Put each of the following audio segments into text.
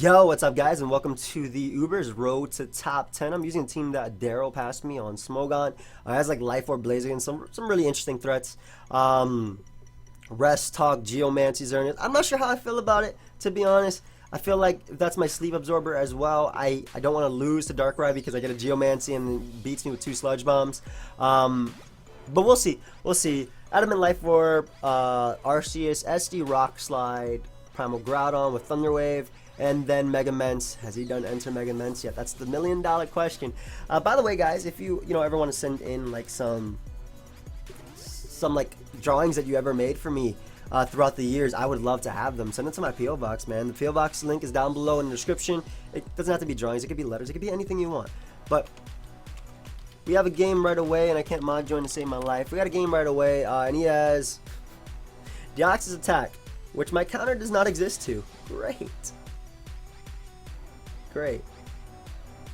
Yo, what's up, guys, and welcome to the Ubers Road to Top 10. I'm using a team that Daryl passed me on Smogon. It has like Life Orb Blazing and some really interesting threats. Rest Talk, Geomancy, Xerneas. I'm not sure how I feel about it, to be honest. I feel like that's my sleep absorber as well. I don't want to lose to Darkrai because I get a Geomancy and it beats me with 2 Sludge Bombs. But we'll see. We'll see. Adamant Life Orb, Arceus, SD Rock Slide, Primal Groudon with Thunder Wave. And then Mega Mence. Has he done Enter Mega Mence yet? That's the million-dollar question. By the way, guys, if you ever want to send in like some like drawings that you ever made for me throughout the years, I would love to have them. Send it to my PO box, man. The PO box link is down below in the description. It doesn't have to be drawings. It could be letters. It could be anything you want. But we have a game right away, and I can't mod join to save my life. We got a game right away, and he has Deoxys Attack, which my counter does not exist to. Great. Great.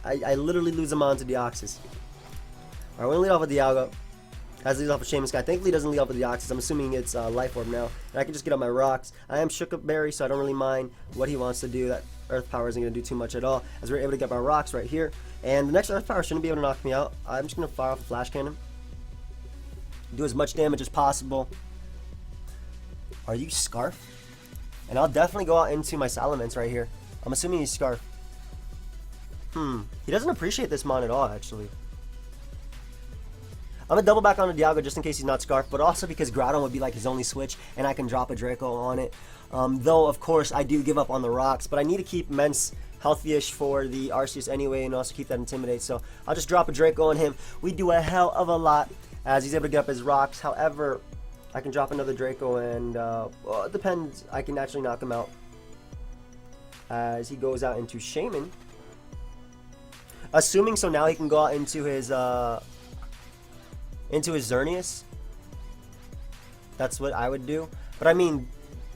I literally lose him on to Deoxys. Alright, we're going to lead off with Dialga. Has lead off with Shaman Sky. Thankfully, he doesn't lead off with Deoxys. I'm assuming it's Life Orb now. And I can just get on my rocks. I am Shook Up Berry, so I don't really mind what he wants to do. That Earth Power isn't going to do too much at all, as we're able to get my rocks right here. And the next Earth Power shouldn't be able to knock me out. I'm just going to fire off a Flash Cannon. Do as much damage as possible. Are you Scarf? And I'll definitely go out into my Salamence right here. I'm assuming he's Scarf. He doesn't appreciate this mon at all, actually. I'm going to double back on the Dialga just in case he's not Scarf, but also because Groudon would be like his only switch, and I can drop a Draco on it. Though, of course, I do give up on the rocks, but I need to keep Mence healthy-ish for the Arceus anyway, and also keep that Intimidate, so I'll just drop a Draco on him. We do a hell of a lot as he's able to get up his rocks. However, I can drop another Draco, and, well, it depends. I can actually knock him out as he goes out into Shaman. Assuming so now he can go out into his Xerneas. That's what I would do. But I mean,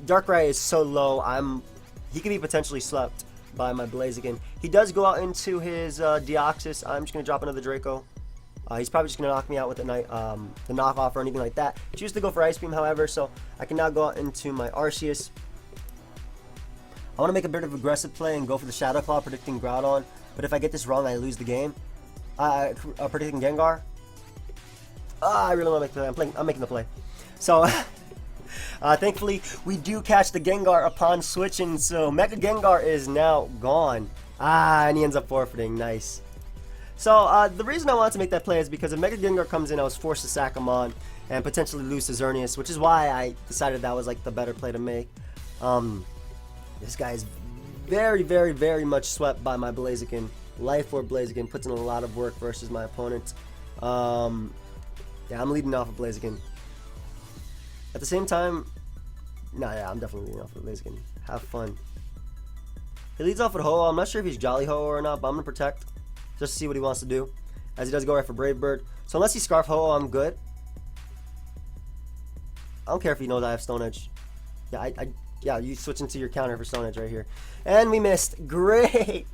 Darkrai is so low, he could be potentially swept by my Blaziken. He does go out into his Deoxys. I'm just gonna drop another Draco. He's probably just gonna knock me out with the knockoff or anything like that. Choose to go for Ice Beam, however, so I can now go out into my Arceus. I want to make a bit of aggressive play and go for the Shadow Claw, predicting Groudon. But if I get this wrong, I lose the game. Predicting Gengar. I really want to make the play. I'm making the play. So, thankfully, we do catch the Gengar upon switching. So, Mega Gengar is now gone. And he ends up forfeiting. Nice. So, the reason I wanted to make that play is because if Mega Gengar comes in, I was forced to sack him on and potentially lose to Xerneas, which is why I decided that was like the better play to make. This guy is very, very, very much swept by my Blaziken. Life Orb Blaziken puts in a lot of work versus my opponent. Yeah, I'm leading off of Blaziken. At the same time, yeah, I'm definitely leading off of Blaziken. Have fun. He leads off with Ho-Oh. I'm not sure if he's Jolly Ho-Oh or not, but I'm going to protect just to see what he wants to do. As he does go right for Brave Bird. So unless he Scarf Ho-Oh, I'm good. I don't care if he knows I have Stone Edge. Yeah, you switch into your counter for Stone Edge right here. And we missed. Great!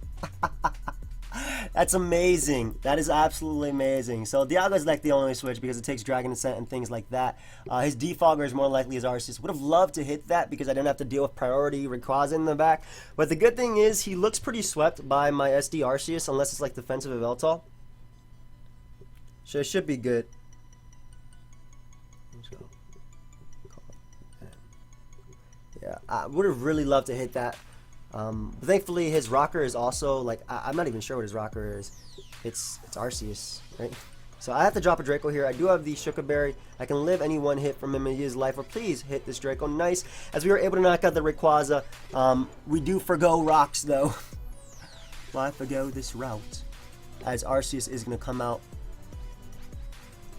That's amazing. That is absolutely amazing. So Dialga is like the only switch because it takes Dragon Ascent and things like that. His Defogger is more likely his Arceus. Would have loved to hit that because I didn't have to deal with priority Rayquaza in the back. But the good thing is he looks pretty swept by my SD Arceus unless it's like defensive Yveltal. So it should be good. Let's go. Yeah, I would have really loved to hit that. But thankfully, his rocker is also, like, I'm not even sure what his rocker is. It's Arceus, right? So I have to drop a Draco here. I do have the Shook Up Berry. I can live any one hit from him and use Life Orb. Please hit this Draco. Nice. As we were able to knock out the Rayquaza. We do forgo rocks, though. Why forgo this route? As Arceus is going to come out.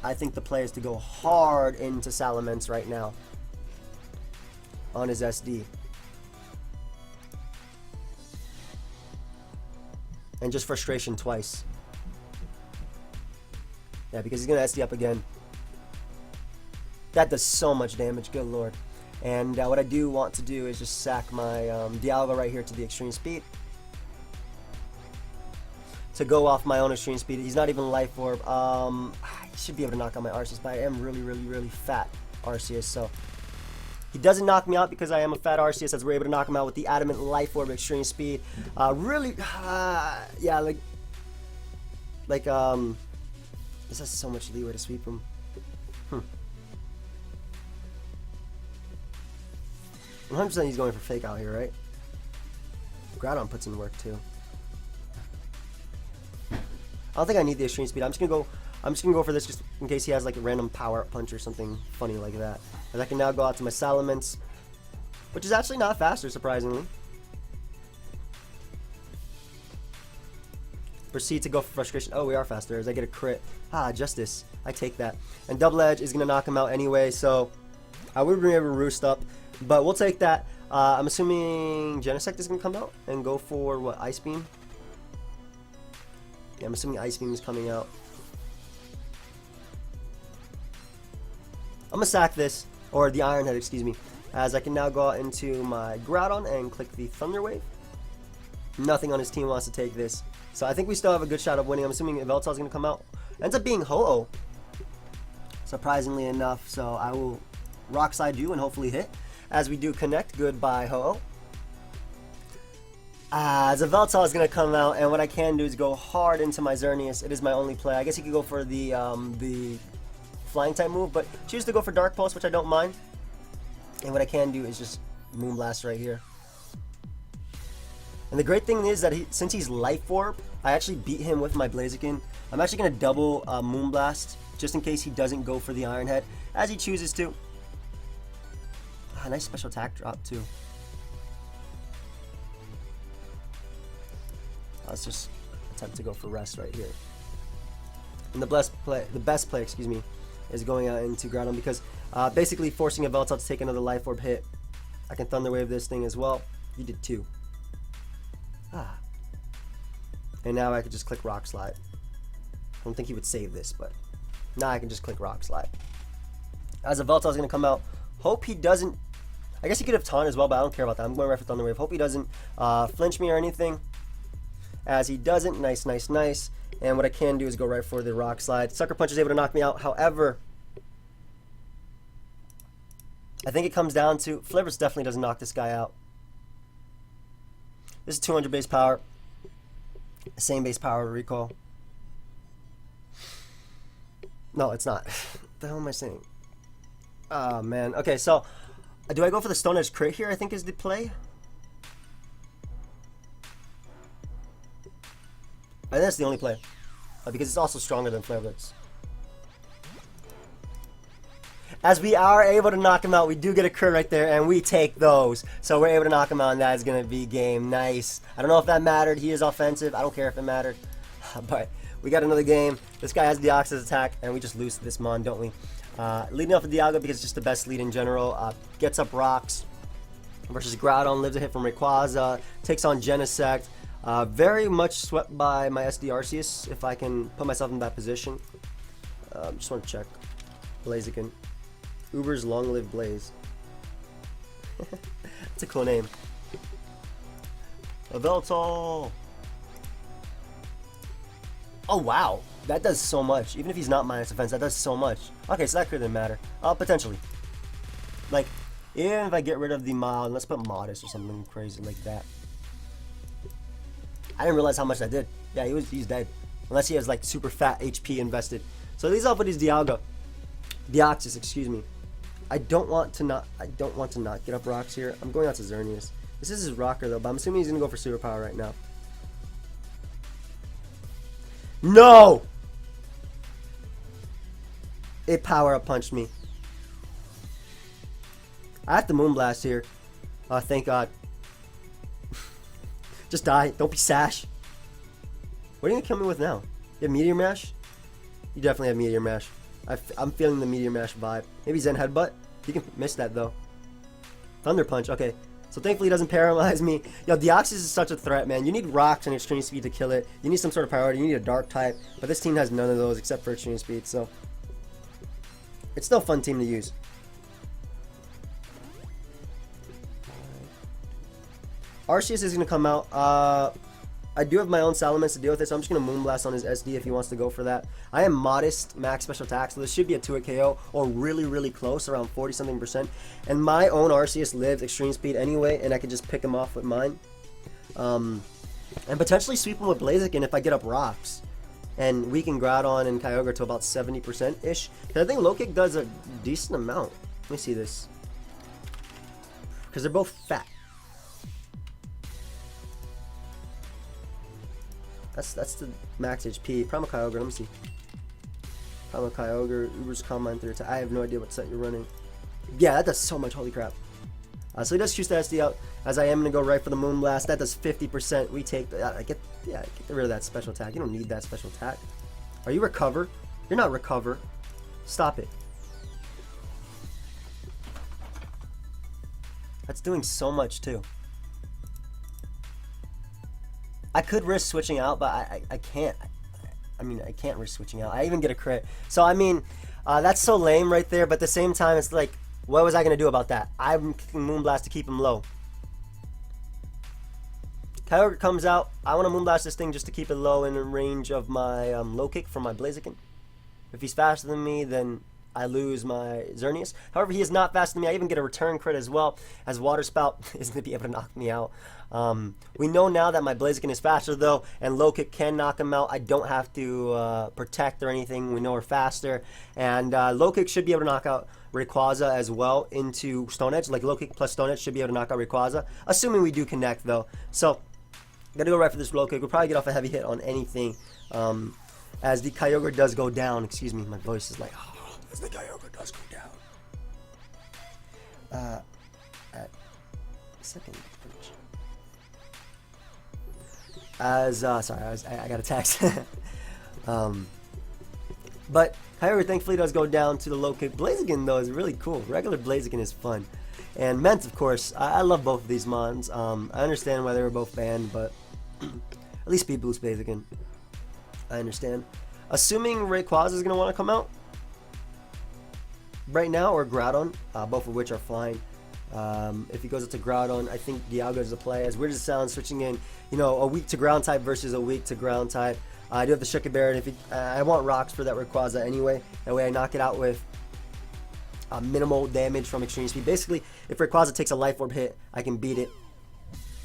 I think the play is to go hard into Salamence right now. On his SD. And just frustration twice. Yeah, because he's going to SD up again. That does so much damage, good lord. And what I do want to do is just sack my Dialga right here to the extreme speed. To go off my own extreme speed. He's not even Life Orb. I should be able to knock out my Arceus, but I am really, really, really fat Arceus, so He doesn't knock me out because I am a fat Arceus, as we're able to knock him out with the Adamant Life Orb Extreme Speed. Yeah, this has so much leeway to sweep him. 100% he's going for Fake out here, right? Groudon puts in work too. I don't think I need the Extreme Speed. I'm just gonna go for this just in case he has like a random Power Up Punch or something funny like that. And I can now go out to my Salamence, which is actually not faster, surprisingly. Proceed to go for Frustration. Oh, we are faster as I get a crit. Ah, Justice. I take that. And Double Edge is gonna knock him out anyway, so I would be able to Roost up, but we'll take that. I'm assuming Genesect is gonna come out and go for what, Ice Beam? Yeah, I'm assuming Ice Beam is coming out. I'm gonna sack this, or the Iron Head, excuse me, as I can now go out into my Groudon and click the Thunder Wave. Nothing on his team wants to take this, so I think we still have a good shot of winning. I'm assuming Yveltal is gonna come out. Ends up being Ho-Oh, surprisingly enough, so I will Rock Slide you and hopefully hit. As we do connect, goodbye Ho-Oh. Yveltal is going to come out, and what I can do is go hard into my Xerneas. It is my only play. I guess he could go for the flying type move, but choose to go for Dark Pulse, which I don't mind. And what I can do is just Moonblast right here. And the great thing is that since he's Life Orb, I actually beat him with my Blaziken. I'm actually going to double Moonblast, just in case he doesn't go for the Iron Head, as he chooses to. Nice special attack drop too. Let's just attempt to go for Rest right here. And the best play, excuse me, is going out into Groudon because basically forcing Yveltal to take another Life Orb hit. I can Thunder Wave this thing as well. You did too. And now I can just click Rock Slide. I don't think he would save this, but now I can just click Rock Slide. As Yveltal is going to come out. Hope he doesn't. I guess he could have Taunt as well, but I don't care about that. I'm going right for Thunder Wave. Hope he doesn't flinch me or anything. As he doesn't. Nice, nice, nice. And what I can do is go right for the Rock Slide. Sucker Punch is able to knock me out. However, I think it comes down to Flippers definitely doesn't knock this guy out. This is 200 base power. Same base power recall. No, it's not. What the hell am I saying? Oh, man. Okay, so do I go for the Stone Edge crit here? I think is the play. I think that's the only play. Because it's also stronger than Flare Blitz. As we are able to knock him out, we do get a crit right there, and we take those. So we're able to knock him out, and that is going to be game. Nice. I don't know if that mattered. He is offensive. I don't care if it mattered. But we got another game. This guy has the Deoxys attack, and we just lose this Mon, don't we? Leading off with Dialga because it's just the best lead in general. Gets up rocks versus Groudon. Lives a hit from Rayquaza. Takes on Genesect. Very much swept by my SD Arceus, if I can put myself in that position. Just want to check. Blaziken. Uber's Long Live Blaze. That's a cool name. Yveltal. Oh wow, that does so much. Even if he's not minus defense, that does so much. Okay, so that couldn't matter. Potentially. Like, even if I get rid of the Mod, let's put Modest or something crazy like that. I didn't realize how much that did. Yeah, he's dead. Unless he has like super fat HP invested. So these off with his Deoxys, excuse me. I don't want to not get up rocks here. I'm going out to Xerneas. This is his rocker though, but I'm assuming he's gonna go for superpower right now. No! It power up punched me. I have to Moonblast here. Oh, thank God. Just die. Don't be Sash. What are you gonna kill me with now? You have Meteor Mash? You definitely have Meteor Mash. I'm feeling the Meteor Mash vibe. Maybe Zen Headbutt? You can miss that though. Thunder Punch. Okay. So thankfully he doesn't paralyze me. Yo, Deoxys is such a threat, man. You need rocks and extreme speed to kill it. You need some sort of priority. You need a dark type. But this team has none of those except for extreme speed. So it's still a fun team to use. Arceus is going to come out. I do have my own Salamence to deal with it, so I'm just going to Moonblast on his SD if he wants to go for that. I am modest max special attack, so this should be a 2-hit KO, or really, really close, around 40-something%. And my own Arceus lives extreme speed anyway, and I can just pick him off with mine. And potentially sweep him with Blaziken if I get up rocks. And weaken Groudon and Kyogre to about 70%-ish. Because I think Low Kick does a decent amount. Let me see this. Because they're both fat. That's the max HP. Primal Kyogre, let me see. Primal Kyogre, Uber's Combine 3 attack. I have no idea what set you're running. Yeah, that does so much, holy crap. So he does choose the SD out, as I am going to go right for the Moonblast. That does 50%. We take the, get rid of that special attack. You don't need that special attack. Are you Recover? You're not Recover. Stop it. That's doing so much too. I could risk switching out, but I can't. I mean, I can't risk switching out. I even get a crit. So, I mean, that's so lame right there. But at the same time, it's like, what was I going to do about that? I'm kicking Moonblast to keep him low. Kyogre comes out. I want to Moonblast this thing just to keep it low in range of my Low Kick from my Blaziken. If he's faster than me, then I lose my Xerneas. However, he is not faster than me. I even get a return crit as well, as Water Spout is going to be able to knock me out. We know now that my Blaziken is faster, though, and Low Kick can knock him out. I don't have to protect or anything. We know we're faster. And Low Kick should be able to knock out Rayquaza as well into Stone Edge. Like, Low Kick plus Stone Edge should be able to knock out Rayquaza, assuming we do connect, though. So, gotta go right for this Low Kick. We'll probably get off a heavy hit on anything. As the Kyogre does go down. Excuse me, my voice is like, oh, as the Kyogre does go down. At second. As sorry, I got a text. But Kyogre thankfully does go down to the Low Kick. Blaziken though is really cool. Regular Blaziken is fun, and Ment of course. I love both of these mons. I understand why they were both banned, but at least Speed Boost Blaziken. I understand. Assuming Rayquaza is gonna want to come out right now, or Groudon, both of which are fine. If he goes up to Groudon, I think Dialga is a play. As weird as it sounds, switching in, you know, a weak to ground type versus a weak to ground type. I do have the Sugar Bear, and if I want rocks for that Rayquaza anyway. That way I knock it out with minimal damage from extreme speed. Basically, if Rayquaza takes a Life Orb hit, I can beat it.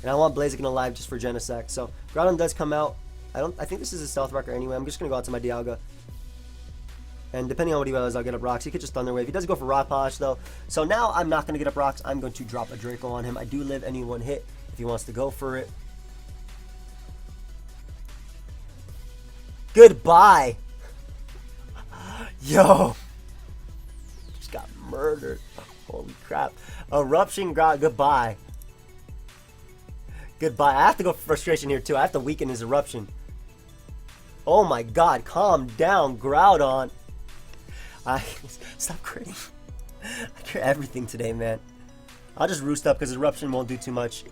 And I want Blaziken alive just for Genesect. So Groudon does come out. I think this is a Stealth Rocker anyway. I'm just gonna go out to my Dialga. And depending on what he does, I'll get up rocks. He could just Thunder Wave. He does go for Rock Polish, though. So now I'm not going to get up rocks. I'm going to drop a Draco on him. I do live any one hit if he wants to go for it. Goodbye. Yo. Just got murdered. Holy crap. Eruption, goodbye. Goodbye. I have to go for Frustration here, too. I have to weaken his Eruption. Oh, my God. Calm down, Groudon. Stop critting. I crit everything today, man. I'll just roost up because Eruption won't do too much.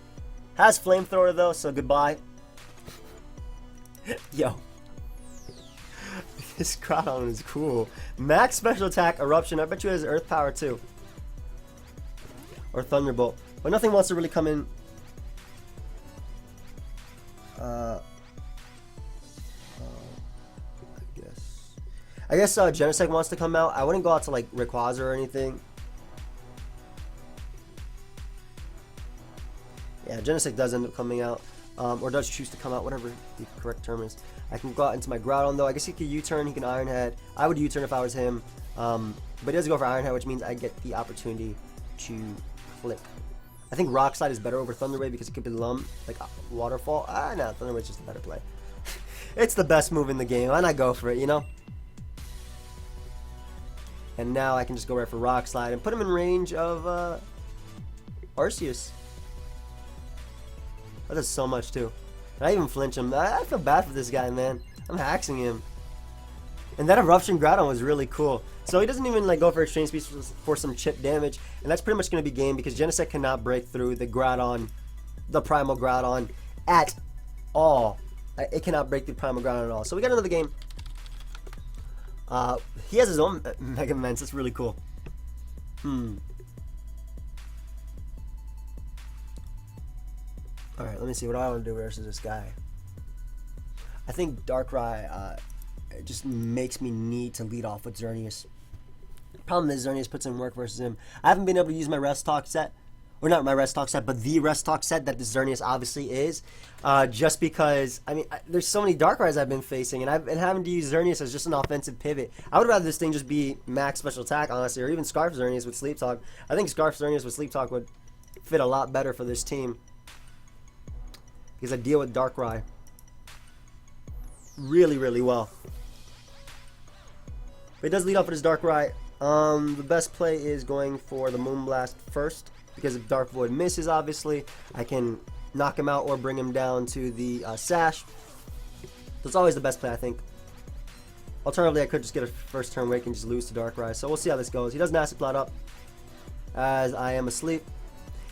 Has Flamethrower though, so goodbye. Yo. This Groudon is cool. Max special attack, Eruption. I bet you it has Earth Power too. Or Thunderbolt. But nothing wants to really come in. I guess Genesect wants to come out. I wouldn't go out to like Rayquaza or anything. Yeah, Genesect does end up coming out. Or does choose to come out, whatever the correct term is. I can go out into my Groudon though. I guess he could U-turn, he can Iron Head. I would U-turn if I was him. But he does go for Iron Head, which means I get the opportunity to click. I think Rock Slide is better over Thunder Wave because it could be like Waterfall. No, Thunder Wave's just a better play. It's the best move in the game. Why not go for it, you know? And now I can just go right for Rock Slide and put him in range of Arceus. That does so much too. And I even flinch him. I feel bad for this guy, man. I'm hacking him. And that Eruption Groudon was really cool. So he doesn't even like go for Extreme Speed for some chip damage. And that's pretty much going to be game because Genesect cannot break through the Groudon, the Primal Groudon at all. It cannot break through Primal Groudon at all. So we got another game. He has his own Mega Immense. That's really cool. Alright, let me see what I want to do versus this guy. I think Darkrai it just makes me need to lead off with Xerneas. Problem is Xerneas puts in work versus him. I haven't been able to use my Rest Talk set. Or not my Rest Talk set, but the Rest Talk set that the Xerneas obviously is. Just because, I mean, there's so many Darkrai's I've been facing, and I've been having to use Xerneas as just an offensive pivot. I would rather this thing just be max special attack, honestly, or even Scarf Xerneas with Sleep Talk. I think Scarf Xerneas with Sleep Talk would fit a lot better for this team. Because I deal with Darkrai really, really well. But it does lead off with his Darkrai. The best play is going for the Moonblast first. Because if Dark Void misses, obviously, I can knock him out or bring him down to the Sash. That's always the best play, I think. Alternatively, I could just get a first turn wake and just lose to Darkrai. So we'll see how this goes. He does Nasty Plot up as I am asleep.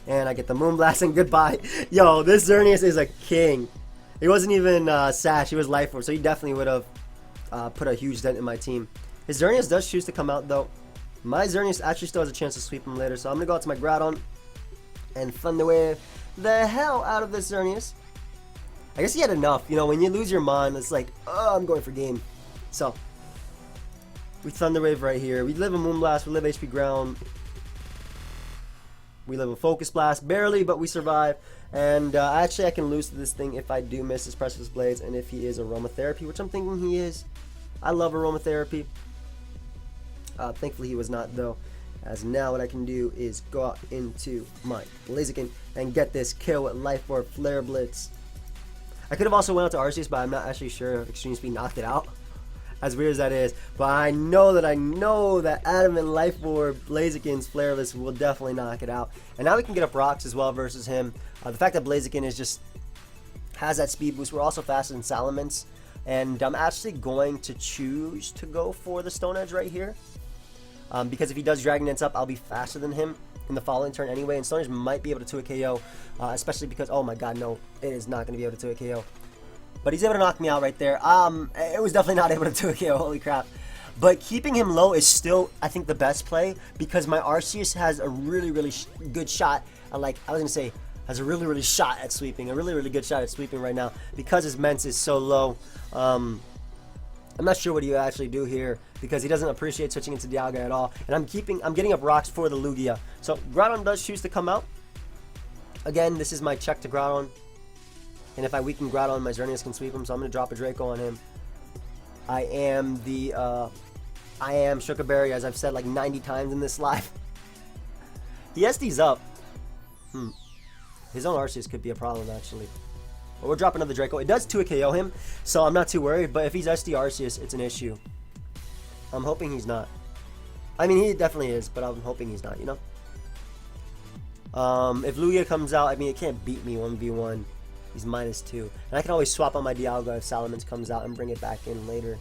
And I get the Moonblast and goodbye. Yo, this Xerneas is a king. He wasn't even Sash, he was Life Orb. So he definitely would have put a huge dent in my team. His Xerneas does choose to come out, though. My Xerneas actually still has a chance to sweep him later. So I'm going to go out to my Groudon and Thunder Wave the hell out of this Xerneas. I guess he had enough. You know, when you lose your Mon, it's like, oh, I'm going for game. So, we Thunder Wave right here. We live a Moonblast. We live HP Ground. We live a Focus Blast. Barely, but we survive. And actually, I can lose to this thing if I do miss his Precious Blades and if he is Aromatherapy, which I'm thinking he is. I love Aromatherapy. Thankfully, he was not, though. As now what I can do is go out into my Blaziken and get this kill with Life Orb, Flare Blitz. I could have also went out to Arceus, but I'm not actually sure if Extreme Speed knocked it out. As weird as that is. But I know that Adamant Life Orb, Blaziken's Flare Blitz will definitely knock it out. And now we can get up rocks as well versus him. The fact that Blaziken is just has that speed boost. We're also faster than Salamence. And I'm actually going to choose to go for the Stone Edge right here. Because if he does Dragon Dance up, I'll be faster than him in the following turn anyway. And Stone Edge might be able to 2-hit KO, especially because, oh my god, no, it is not going to be able to 2-hit KO. But he's able to knock me out right there. It was definitely not able to 2-hit KO, holy crap. But keeping him low is still, I think, the best play because my Arceus has a really, really good shot. Has a really, really shot at sweeping. A really, really good shot at sweeping right now because his Mence is so low. I'm not sure what he actually do here because he doesn't appreciate switching into Dialga at all. And I'm getting up rocks for the Lugia. So Groudon does choose to come out. Again, this is my check to Groudon. And if I weaken Groudon, my Xerneas can sweep him. So I'm going to drop a Draco on him. I am Sugar Berry, as I've said like 90 times in this live. He SD's up. His own Arceus could be a problem, actually. But we'll drop another Draco. It does 2-hit KO him, so I'm not too worried. But if he's SD Arceus, it's an issue. I'm hoping he's not. I mean, he definitely is, but I'm hoping he's not, you know? If Lugia comes out, I mean, it can't beat me 1v1. He's -2. And I can always swap on my Dialga if Salamence comes out and bring it back in later.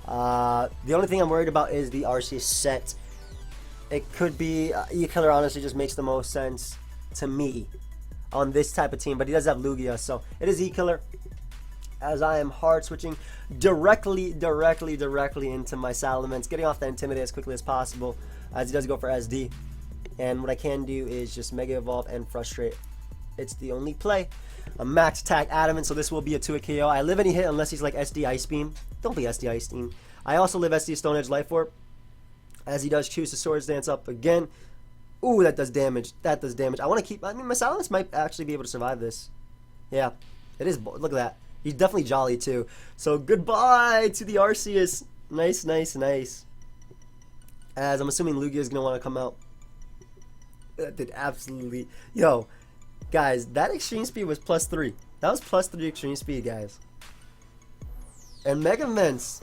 The only thing I'm worried about is the Arceus set. It could be... E-Killer honestly just makes the most sense to me on this type of team, but he does have Lugia, so it is E-Killer, as I am hard switching directly into my Salamence, getting off the Intimidate as quickly as possible, as he does go for SD, and what I can do is just Mega Evolve and Frustrate. It's the only play. A max attack Adamant, so this will be a 2-hit KO. I live any hit unless he's like SD Ice Beam. Don't be SD Ice Beam. I also live SD Stone Edge Life Orb, as he does choose to Swords Dance up again. Ooh, that does damage. That does damage. I want to keep... I mean, my Salamence might actually be able to survive this. Yeah, it is... Look at that. He's definitely jolly, too. So, goodbye to the Arceus. Nice. As I'm assuming Lugia is going to want to come out. That did absolutely... Yo, guys, that Extreme Speed was +3. That was +3 Extreme Speed, guys. And Mega Mence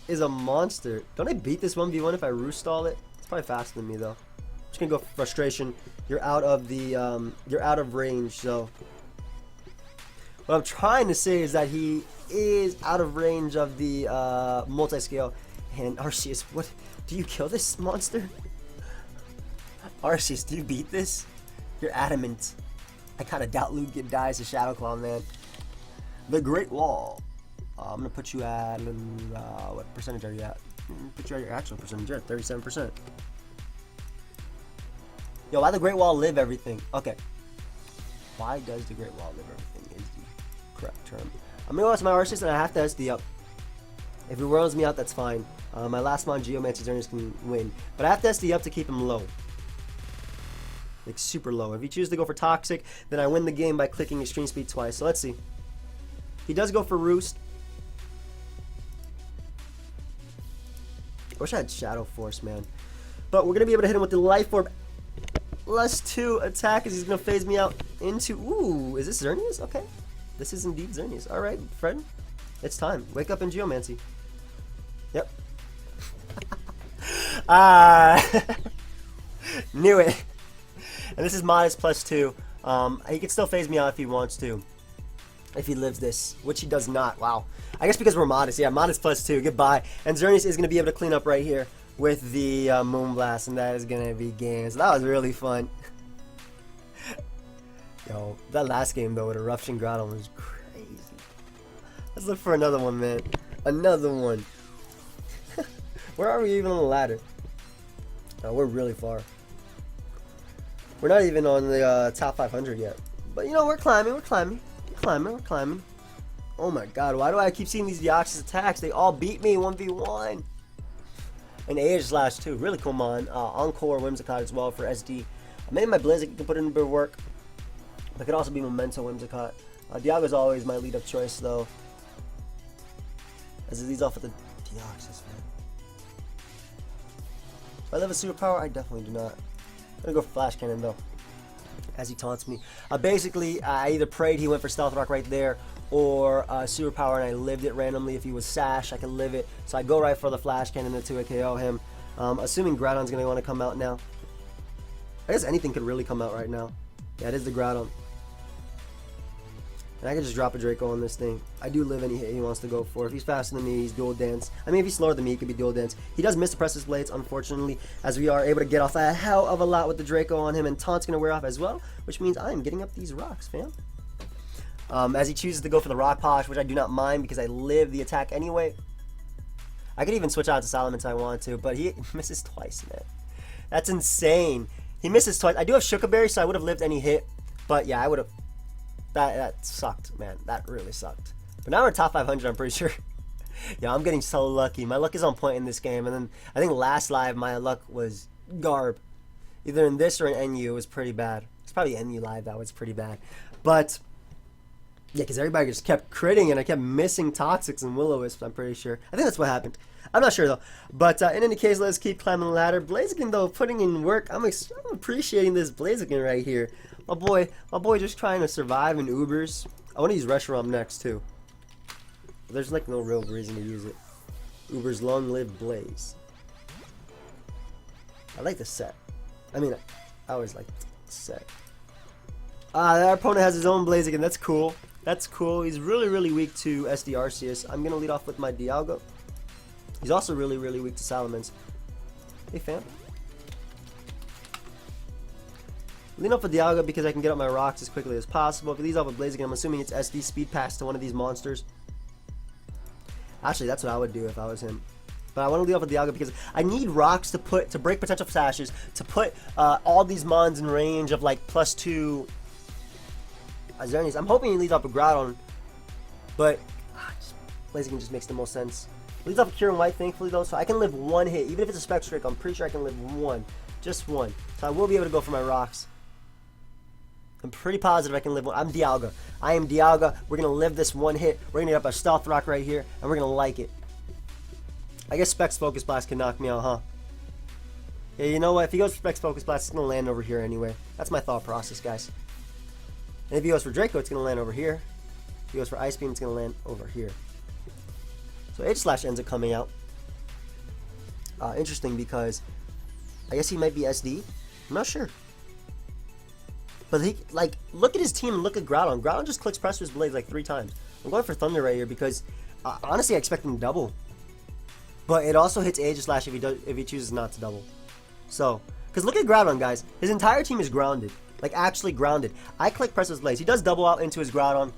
is a monster. Don't I beat this 1v1 if I Roost Stall it? It's probably faster than me, though. Just gonna go for Frustration. You're out of the you're out of range. So what I'm trying to say is that he is out of range of the multi-scale. And Arceus, what? Do you kill this monster? Arceus, do you beat this? You're adamant. I kind of doubt Lugia dies to Shadow Claw, man. The Great Wall. I'm gonna put you at what percentage are you at? Put you at your actual percentage. You're at 37%. Yo, why the Great Wall live everything? Okay. Why does the Great Wall live everything is the correct term. I'm going to go to my Arceus, and I have to SD up. If he whirls me out, that's fine. My last mon Geomancer Xerneas can win. But I have to SD up to keep him low. Like, super low. If he chooses to go for Toxic, then I win the game by clicking Extreme Speed twice. So let's see. He does go for Roost. I wish I had Shadow Force, man. But we're going to be able to hit him with the Life Orb. +2 attack as he's going to phase me out into... Ooh, is this Xerneas? Okay. This is indeed Xerneas. Alright, friend. It's time. Wake up in Geomancy. Yep. Knew it. And this is modest +2. He can still phase me out if he wants to. If he lives this, which he does not. Wow. I guess because we're modest. Yeah, modest +2. Goodbye. And Xerneas is going to be able to clean up right here with the Moonblast, and that is going to be games. So that was really fun. Yo, that last game, though, with Eruption Groudon was crazy. Let's look for another one, man. Another one. Where are we even on the ladder? Oh, we're really far. We're not even on the top 500 yet. But, you know, we're climbing. We're climbing. We're climbing. Oh, my God. Why do I keep seeing these Deoxys attacks? They all beat me 1v1. And Aegislash, too. Really cool mon. Encore Whimsicott as well for SD. Maybe my Blaziken can put in a bit of work. It could also be Memento Whimsicott. Dialga's always my lead-up choice, though. As it leads off with the Deoxys, man. Do I live a superpower? I definitely do not. I'm gonna go for Flash Cannon, though, as he taunts me. Basically, I either prayed he went for Stealth Rock right there, or superpower, and I lived it randomly. If he was Sash, I could live it. So I go right for the Flash Cannon to KO him. Assuming Groudon's gonna want to come out now. I guess anything could really come out right now. Yeah, it is the Groudon. And I can just drop a Draco on this thing. I do live any hit he wants to go for. If he's faster than me, he's dual dance. I mean, if he's slower than me, he could be dual dance. He does miss the Precious Blades, unfortunately, as we are able to get off a hell of a lot with the Draco on him, and Taunt's going to wear off as well, which means I'm getting up these rocks, fam. As he chooses to go for the Rock Polish, which I do not mind because I live the attack anyway. I could even switch out to Salamence if I want to, but he misses twice, man. That's insane. He misses twice. I do have Shuka Berry, so I would have lived any hit, but yeah, I would have... That sucked, man. That really sucked. But now we're top 500, I'm pretty sure. Yeah, I'm getting so lucky. My luck is on point in this game. And then I think last live, my luck was garb. Either in this or in NU, it was pretty bad. It's probably NU live that was pretty bad. But, yeah, because everybody just kept critting and I kept missing Toxics and Will-O-Wisps, I'm pretty sure. I think that's what happened. I'm not sure, though. But in any case, let's keep climbing the ladder. Blaziken, though, putting in work. I'm appreciating this Blaziken right here. My boy just trying to survive in Ubers. I want to use Reshiram next, too. But there's, like, no real reason to use it. Ubers Long Live Blaze. I like the set. I mean, I always like the set. Our opponent has his own Blaziken. That's cool. That's cool. He's really, really weak to SD Arceus. I'm going to lead off with my Dialga. He's also really, really weak to Salamence. Hey, fam. Lean off with Dialga because I can get up my rocks as quickly as possible. If he leads off with Blaziken, I'm assuming it's SD Speed Pass to one of these monsters. Actually, that's what I would do if I was him. But I want to lead off with Dialga because I need rocks to break potential sashes, to put all these mons in range of like +2 Xerneas. I'm hoping he leads off with Groudon, but Blaziken just makes the most sense. Leads off with Cure and White, thankfully, though, so I can live one hit. Even if it's a Spectre Trick, I'm pretty sure I can live one. Just one. So I will be able to go for my rocks. I'm pretty positive I can live one. I'm Dialga. I am Dialga. We're going to live this one hit. We're going to get up a Stealth Rock right here, and we're going to like it. I guess Specs Focus Blast can knock me out, huh? Yeah, you know what? If he goes for Specs Focus Blast, it's going to land over here anyway. That's my thought process, guys. And if he goes for Draco, it's going to land over here. If he goes for Ice Beam, it's going to land over here. So Aegislash ends up coming out. Interesting because I guess he might be SD. I'm not sure. But he, like, look at his team and look at Groudon. Groudon just clicks Precious Blades like 3 times. I'm going for Thunder right here because honestly I expect him to double. But it also hits Aegislash if he chooses not to double. So, because look at Groudon, guys. His entire team is grounded. Like, actually grounded. I click Precious Blades. He does double out into his Groudon.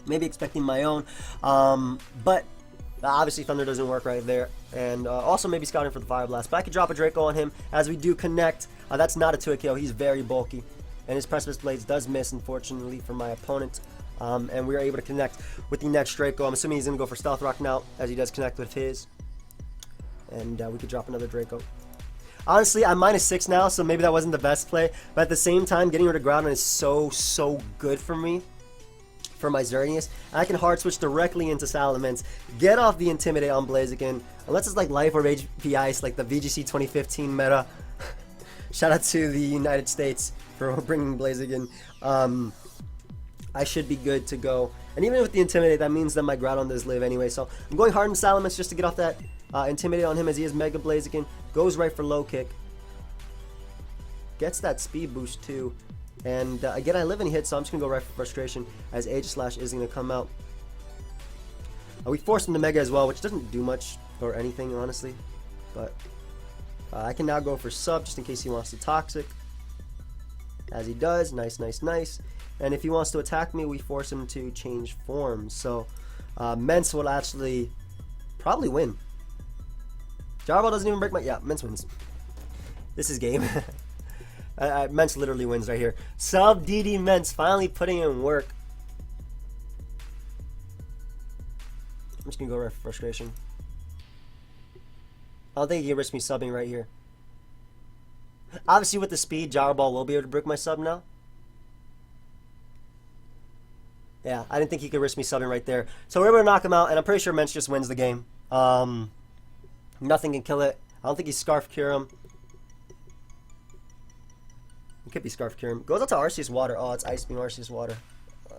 Maybe expecting my own. But obviously Thunder doesn't work right there. And also maybe scouting for the Fire Blast. But I could drop a Draco on him as we do connect. That's not a 2-hit KO. He's very bulky. And his Precious Blades does miss, unfortunately, for my opponent. And we are able to connect with the next Draco. I'm assuming he's going to go for Stealth Rock now, as he does connect with his. And we could drop another Draco. Honestly, I'm -6 now, so maybe that wasn't the best play. But at the same time, getting rid of Groudon is so good for me. For my Xerneas. I can hard switch directly into Salamence, get off the Intimidate on Blaziken, unless it's like Life or HP Ice, like the VGC 2015 meta. Shout out to the United States for bringing Blaziken. I should be good to go. And even with the Intimidate, that means that my Groudon does live anyway. So I'm going hard in Salamence just to get off that Intimidate on him, as he is Mega Blaziken. Goes right for low kick. Gets that speed boost too. And again, I live and hit, so I'm just going to go right for Frustration, as Aegislash is going to come out. We forced him to Mega as well, which doesn't do much or anything, honestly. But I can now go for Sub, just in case he wants to Toxic. As he does. Nice. And if he wants to attack me, we force him to change forms. So Mence will actually probably win. Jarball doesn't even break my... Yeah, Mence wins. This is game. Mence literally wins right here. Sub DD Mence finally putting in work. I'm just gonna go right for Frustration. I don't think he can risk me subbing right here. Obviously with the speed, Jarball will be able to break my sub now. Yeah, I didn't think he could risk me subbing right there. So we're able to knock him out, and I'm pretty sure Mence just wins the game. Nothing can kill it. I don't think he Scarf Cure him. It could be Scarf Cure him. Goes out to Arceus Water. Oh, it's Ice Beam Arceus Water.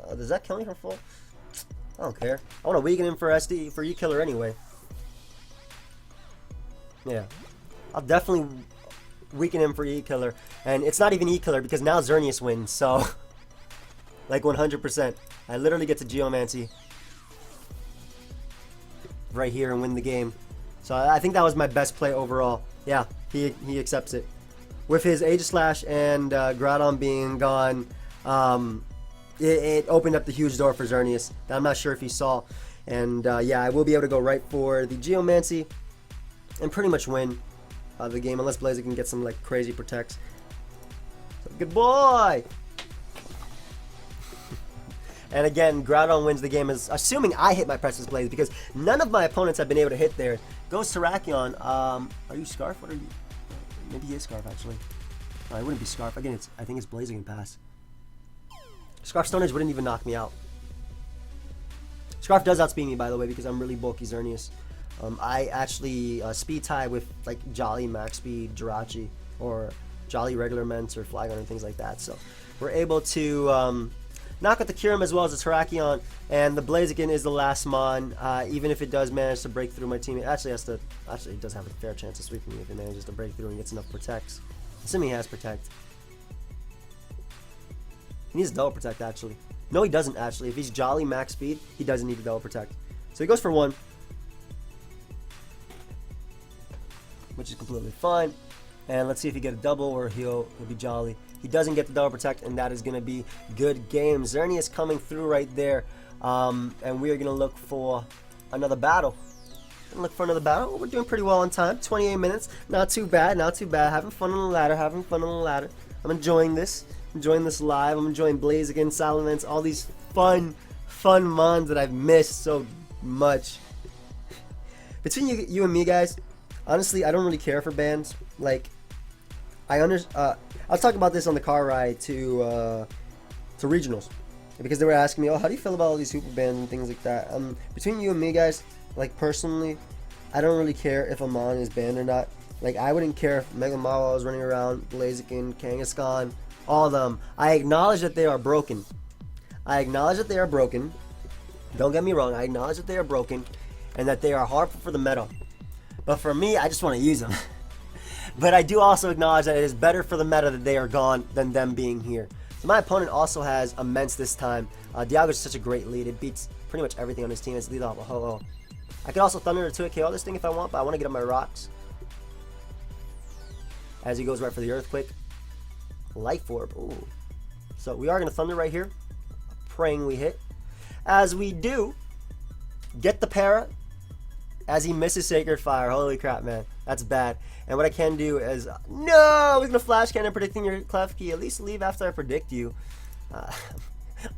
Does that kill me for full? I don't care. I want to weaken him for SD for E-Killer anyway. Yeah. I'll definitely weaken him for E-Killer. And it's not even E-Killer because now Xerneas wins. So, like 100%. I literally get to Geomancy right here and win the game. So I think that was my best play overall. Yeah, he accepts it. With his Aegislash and Groudon being gone, it opened up the huge door for Xerneas that I'm not sure if he saw. And yeah, I will be able to go right for the Geomancy and pretty much win the game, unless Blaziken can get some like crazy protects. So, good boy! And again, Groudon wins the game, assuming I hit my Precious Blaze, because none of my opponents have been able to hit there. Goes Terrakion. Are you Scarf? What are you? Maybe he is Scarf, actually. No, it wouldn't be Scarf. Again, I think it's Blaziken Pass. Scarf Stone Edge wouldn't even knock me out. Scarf does outspeed me, by the way, because I'm really bulky Xerneas. I actually speed tie with like Jolly Max Speed Jirachi, or Jolly regular Mence or Flygon and things like that. So we're able to knock out the Kyurem as well as the Terrakion, and the Blaziken is the last mon. Even if it does manage to break through my team, it actually it does have a fair chance of sweeping me if it manages to break through and gets enough protects. Assuming he has Protect. He needs double Protect, actually. No, he doesn't, actually. If he's Jolly Max Speed, he doesn't need to double Protect. So he goes for 1. Which is completely fine. And let's see if he get a double or he'll be Jolly. He doesn't get the double Protect, and that is going to be good game. Xerneas coming through right there. And we are going to look for another battle. Oh, we're doing pretty well on time. 28 minutes. Not too bad, Having fun on the ladder, I'm enjoying this. Live. I'm enjoying Blaziken, Salamence, all these fun mons that I've missed so much. Between you and me, guys, honestly, I don't really care for bans. Like, I was talking about this on the car ride to regionals, because they were asking me, oh, how do you feel about all these super bans and things like that? Between you and me, guys, like, personally, I don't really care if a mon is banned or not. Like, I wouldn't care if Mega Mawa was running around, Blaziken, Kangaskhan, all of them. I acknowledge that they are broken. Don't get me wrong, I acknowledge that they are broken and that they are harmful for the meta. But for me, I just want to use them. But I do also acknowledge that it is better for the meta that they are gone than them being here. So my opponent also has Immense this time. Dialga is such a great lead. It beats pretty much everything on his team. It's lead off a ho-oh. I could also Thunder to 2 KO this thing if I want, but I want to get up my rocks. As he goes right for the Earthquake. Life Orb. Ooh. So we are going to Thunder right here. Praying we hit. As we do, get the para. As he misses Sacred Fire. Holy crap, man. That's bad. And what I can do is... no! He's going to Flash Cannon predicting your Clef Key. At least leave after I predict you.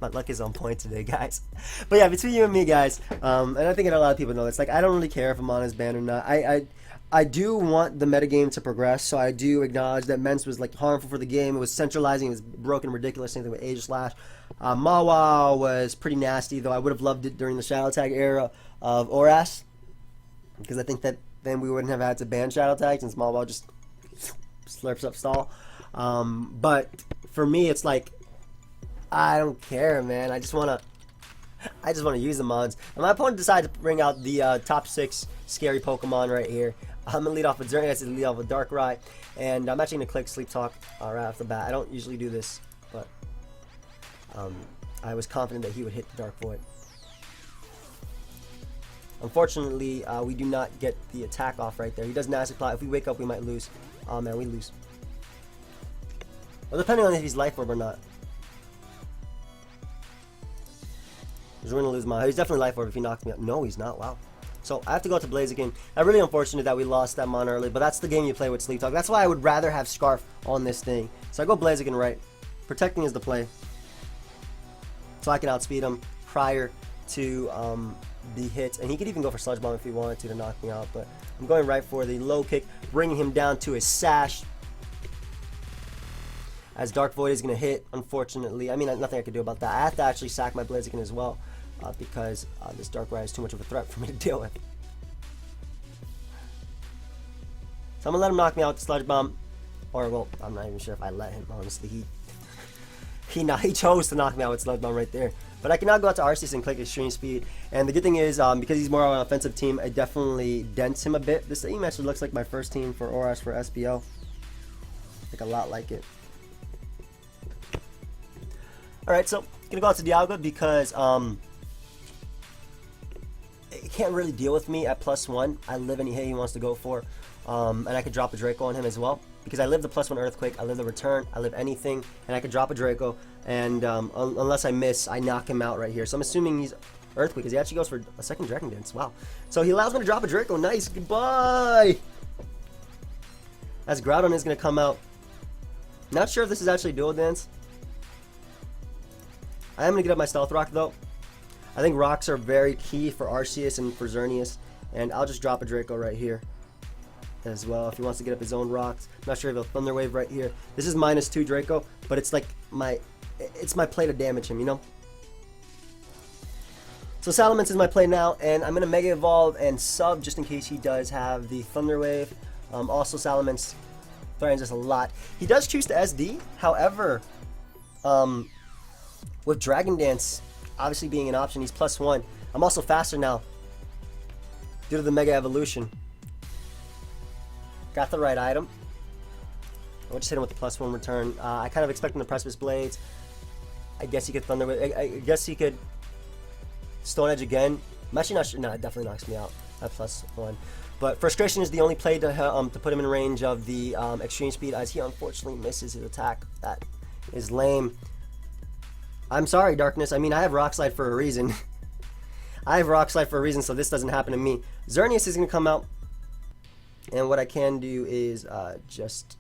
My luck is on point today, guys. But yeah, between you and me, guys, and I think a lot of people know this. Like, I don't really care if I'm on his ban or not. I do want the metagame to progress, so I do acknowledge that Mence was like harmful for the game. It was centralizing. It was broken, ridiculous. Same thing with Aegislash. Mawa was pretty nasty, though I would have loved it during the Shadow Tag era of ORAS, because I think that then we wouldn't have had to ban Shadow Tag since Mawa just slurps up stall. But for me, it's like, I don't care, man. I just wanna use the mods. And my opponent decided to bring out the top 6 scary Pokemon right here. I'm gonna lead off with Xerneas, to lead off with Darkrai, and I'm actually gonna click Sleep Talk right off the bat. I don't usually do this, but I was confident that he would hit the Dark Void. Unfortunately, we do not get the attack off right there. He does Nasty Plot. If we wake up, we might lose. Oh man, we lose. Well, depending on if he's Life Orb or not. He's going to lose my. He's definitely Life Orb if he knocks me out. No, he's not. Wow. So I have to go to Blaziken. I'm really unfortunate that we lost that mon early, but that's the game you play with Sleep Talk. That's why I would rather have Scarf on this thing. So I go Blaziken right. Protecting is the play. So I can outspeed him prior to the hit. And he could even go for Sludge Bomb if he wanted to knock me out. But I'm going right for the low kick, bringing him down to his Sash. As Dark Void is going to hit, unfortunately. I mean, nothing I can do about that. I have to actually sack my Blaziken as well. Because this Darkrai is too much of a threat for me to deal with. So I'm going to let him knock me out with Sludge Bomb. Or, well, I'm not even sure if I let him, honestly. He chose to knock me out with Sludge Bomb right there. But I can now go out to Arceus and click Extreme Speed. And the good thing is, because he's more on an offensive team, it definitely dents him a bit. This team actually looks like my first team for ORAS for SBO. Like a lot like it. Alright, so I'm going to go out to Dialga because he can't really deal with me at +1. I live any hit he wants to go for. And I could drop a Draco on him as well. Because I live the +1 Earthquake, I live the Return, I live anything, and I could drop a Draco. And unless I miss, I knock him out right here. So I'm assuming he's Earthquake, because he actually goes for a second Dragon Dance. Wow. So he allows me to drop a Draco. Nice. Goodbye. As Groudon is going to come out. Not sure if this is actually Dual Dance. I am going to get up my Stealth Rock, though. I think rocks are very key for Arceus and for Xerneas. And I'll just drop a Draco right here as well if he wants to get up his own rocks. I'm not sure if he'll Thunder Wave right here. This is -2 Draco, but it's like my play to damage him, you know? So Salamence is my play now, and I'm going to Mega Evolve and sub just in case he does have the Thunder Wave. Also, Salamence threatens us a lot. He does choose to SD, however, with Dragon Dance obviously being an option, he's +1. I'm also faster now due to the Mega Evolution. Got the right item. I'll just hit him with the +1 return. I kind of expect him to Precipice Blades. I guess he could Thunder Wave. I guess he could Stone Edge again. I'm actually not sure. No, it definitely knocks me out at +1. But Frustration is the only play to put him in range of the Extreme Speed, as he unfortunately misses his attack. That is lame. I'm sorry, Darkness. I mean, I have Rock Slide for a reason. I have Rock Slide for a reason, so this doesn't happen to me. Xerneas is going to come out. And what I can do is just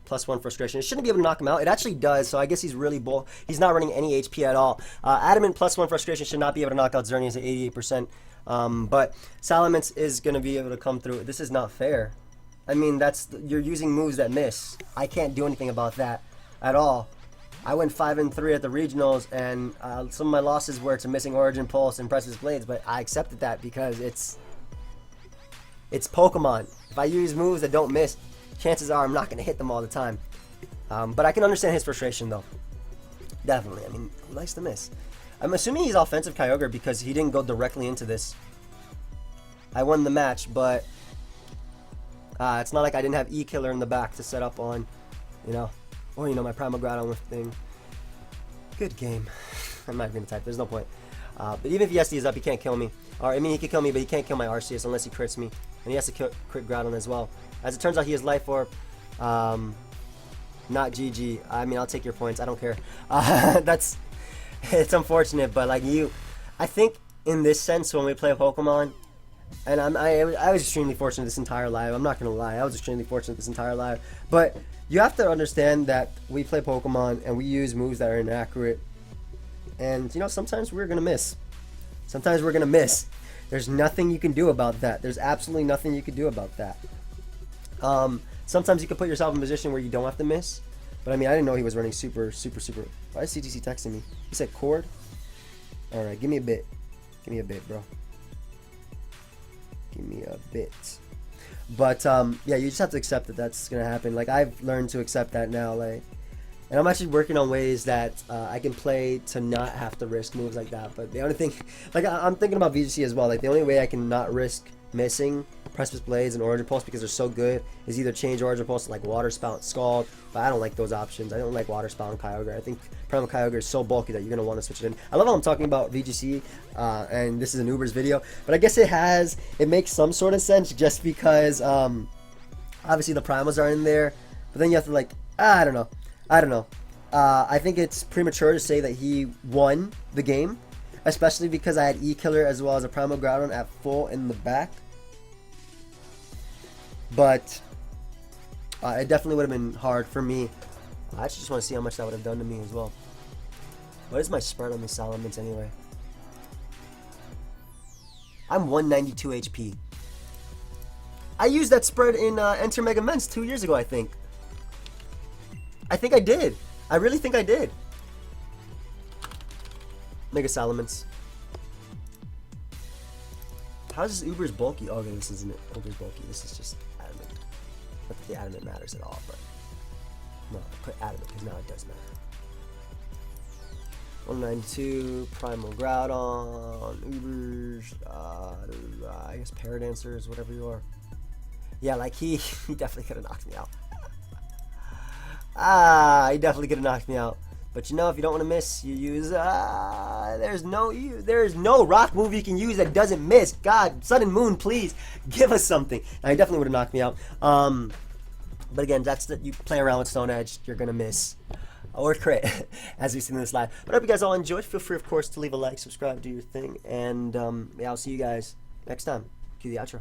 +1 Frustration. It shouldn't be able to knock him out. It actually does, so I guess he's really bull. He's not running any HP at all. Adamant +1 Frustration should not be able to knock out Xerneas at 88%. But Salamence is going to be able to come through. This is not fair. I mean, you're using moves that miss. I can't do anything about that at all. I went 5-3 at the regionals, and some of my losses were to missing Origin Pulse and Precipice Blades, but I accepted that because it's Pokemon. If I use moves that don't miss, chances are I'm not going to hit them all the time. But I can understand his frustration, though. Definitely. I mean, who likes to miss? I'm assuming he's offensive Kyogre because he didn't go directly into this. I won the match, but it's not like I didn't have E-Killer in the back to set up on, you know. Or, you know, my Primal Groudon with thing. Good game. I'm not going to type. There's no point. But even if he SDs up, he can't kill me. Or, I mean, he can kill me, but he can't kill my Arceus unless he crits me. And he has to crit Groudon as well. As it turns out, he has Life Orb. Not GG. I mean, I'll take your points. I don't care. It's unfortunate, but like I think in this sense, when we play Pokemon, and I was extremely fortunate this entire live. I'm not going to lie. I was extremely fortunate this entire live. But you have to understand that we play Pokemon and we use moves that are inaccurate And, you know, sometimes we're going to miss. Sometimes we're going to miss. There's nothing you can do about that. There's absolutely nothing you can do about that. Sometimes you can put yourself in a position where you don't have to miss. But, I mean, I didn't know he was running super. Why is CTC texting me? He said cord? Alright, give me a bit. Give me a bit, bro. Give me a bit. But, yeah, you just have to accept that that's going to happen. Like, I've learned to accept that now, like. And I'm actually working on ways that I can play to not have to risk moves like that. But the only thing, like, I'm thinking about VGC as well. Like, the only way I can not risk missing Precipice Blades and Origin Pulse because they're so good is either change Origin Pulse to, like, Water Spout, Scald. But I don't like those options. I don't like Water Spout and Kyogre. I think Primal Kyogre is so bulky that you're going to want to switch it in. I love how I'm talking about VGC, and this is an Ubers video. But I guess it makes some sort of sense just because, obviously, the Primals are in there. But then you have to, like, I don't know. I think it's premature to say that he won the game, especially because I had E-Killer as well as a Primal Groudon at full in the back. But it definitely would have been hard for me. I actually just want to see how much that would have done to me as well. What is my spread on these Salamence anyway? I'm 192 HP. I used that spread in Enter Mega Mens 2 years ago, I think. I think I did. I really think I did. Mega Salamence. How is this Uber's bulky? Oh, okay, this isn't it. Uber's bulky. This is just adamant. Not that the adamant matters at all, but no, I put adamant because now it does matter. 192 Primal Groudon, Ubers, I guess Paradancers, whatever you are. Yeah, like he definitely could have knocked me out. He definitely could have knocked me out. But you know, if you don't want to miss, you use there's no rock move you can use that doesn't miss. God, Sun and Moon, please give us something. Now, he definitely would have knocked me out. But again, that's that you play around with Stone Edge, you're gonna miss or crit, as we've seen in this live. But I hope you guys all enjoyed. Feel free, of course, to leave a like, subscribe, do your thing, and yeah, I'll see you guys next time. Cue the outro.